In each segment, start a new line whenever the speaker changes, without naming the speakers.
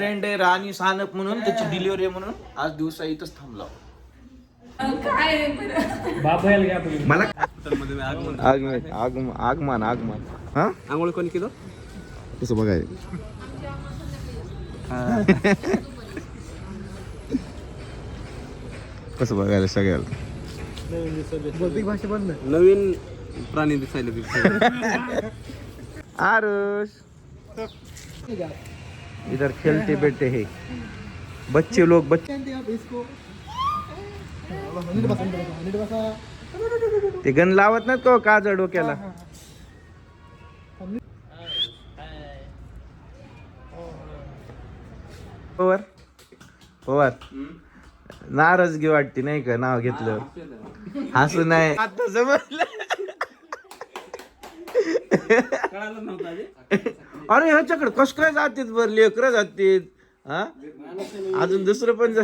Friend आहे राणी सानप म्हणून, त्याची डिलिव्हरी आहे म्हणून आज दिवसा इथंच थांबला. मला आगमन हा
आंघोळ कोणी केलं
कसं बघाय कसं बघायला सगळ्याला
नवीन प्राणी दिसायला
आरुष इधर खेलते बैठे हैं बच्चे लोग ते गण लावत नाहीत का काजळ डोक्याला. पवार पवार नाराजगी वाटते नाही का नाव घेतलं हसू नाही आता समजलं. अरे ह्याच्याकडे कस काय जातात बर लेकरं जातात हा अजून दुसरं पण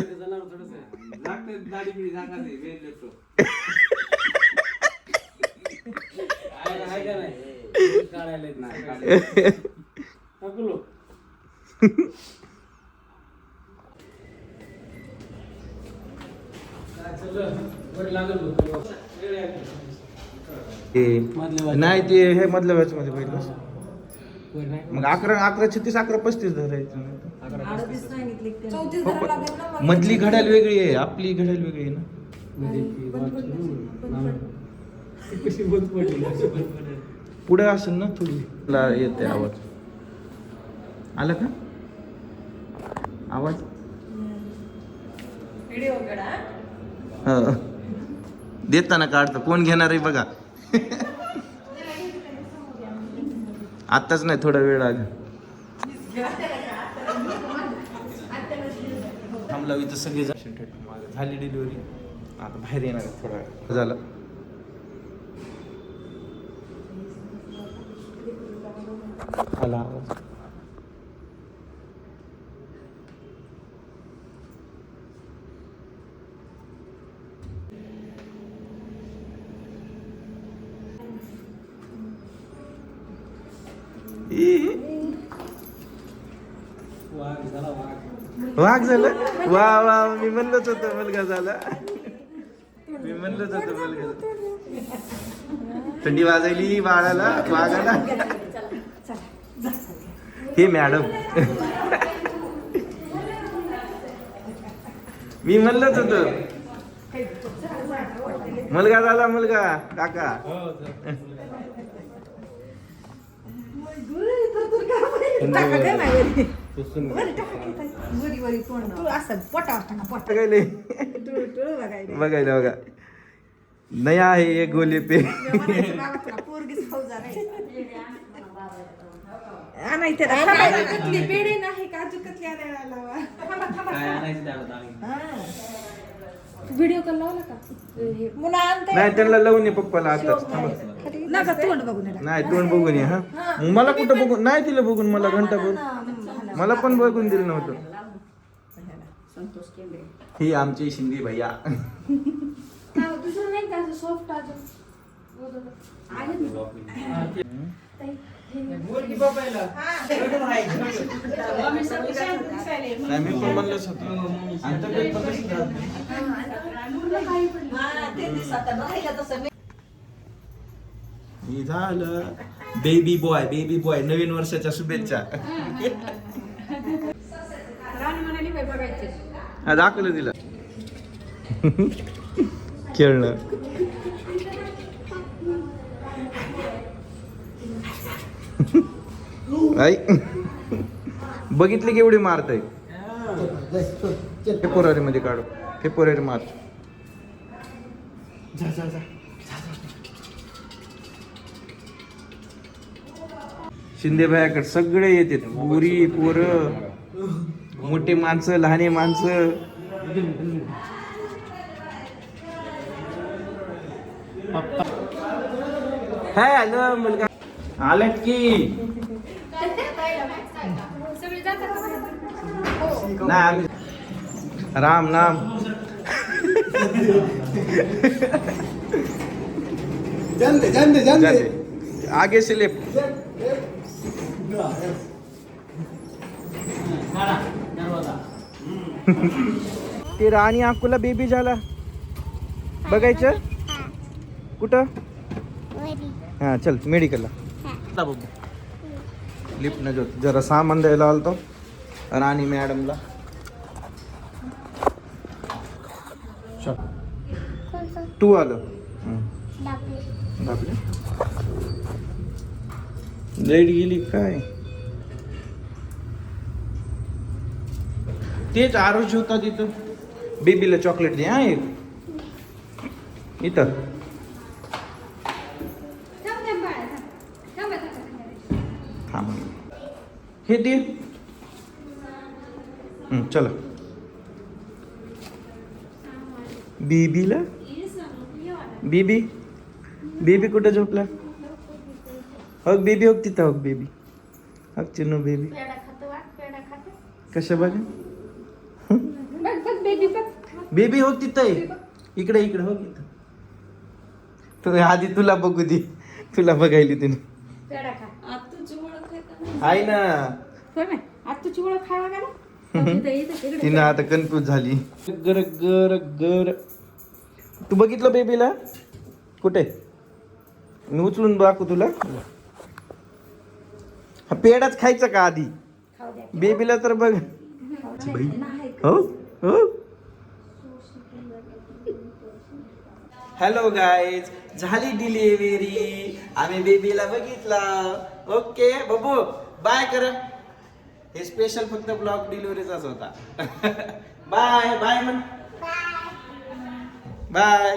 नाही ते हे मधल्या बॅच मध्ये पहिलं मग 11, 36, 35 धरायचं. मधली घड्याळ वेगळी आहे आपली घड्याळ वेगळी आहे ना. पुढे असेल ना थोडी येते आवाज आला का आवाज देताना काढतो कोण घेणार आहे बघा. आताच नाही थोडा वेळ आग थांबला इथं सगळे झाली डिलिव्हरी आता बाहेर येणार थोडा वेळ झाला. आला आवाज वाघ झालं वा वा मी म्हणलंच होतं मुलगा झाला मी म्हणलंच होतं मुलगा. थंडी वाजायली बाळाला वाघाला हे मॅडम मी म्हणलंच होतं मुलगा झाला मुलगा काका. बघायला बघा नाही आहे एक गोले पे
व्हिडिओ कॉल लावला का
नाही त्यांना लावून ये पप्पाला आता नाही तोंड बघून ये हा मला कुठं बघून नाही तिला बघून मला घंटा बघून मला पण बघून दिलं नव्हतं. ही आमची शिंदे भैया मी पण म्हणलंच होतं झालं बेबी बॉय नवीन वर्षाच्या शुभेच्छा. दाखवलं तिला खेळणं आई बघितली केवढी मारताय फेब्रुवारी मध्ये काढू फेब्रुवारी मार्च शिंदे भायाकडे सगळे येतात पुरी पोरं मोठे माणसं लहाने माणसं. हाय आलं मुलगा आलं की नाही राम नाम आगे से लेफ्ट ते राणी अक्कोला बेबी झाला बघायचं कुठं हा चल मेडिकलला बघू लिफ्ट न जरा सामान द्यायला आलतो राणी मॅडमला तू आलं लाईट गेली काय तेच आरोज होता तिथं बेबीला चॉकलेट दे हा एक इथं थांब हे दे चला बेबीला बेबी बेबी कुठं झोपला हग बेबी हग तिथं हग बेबी हग चिन्नू बेबी कशा बघा बेबी हो तिथं आहे इकडे इकडे हो तिथं तू आधी तुला बघू दे तुला बघायली तिने आहे ना तिने आता कन्फ्यूज झाली गर गर गर तू बघितलं बेबीला कुठे मी उचलून दाखवू तुला हा पेडाच खायचा का आधी बेबीला तर बघ हो हो हॅलो गाईज झाली डिलिव्हरी आम्ही बेबीला बघितला ओके बबू बाय कर हे स्पेशल फक्त ब्लॉग डिलिव्हरीचाच होता बाय बाय म्हण बाय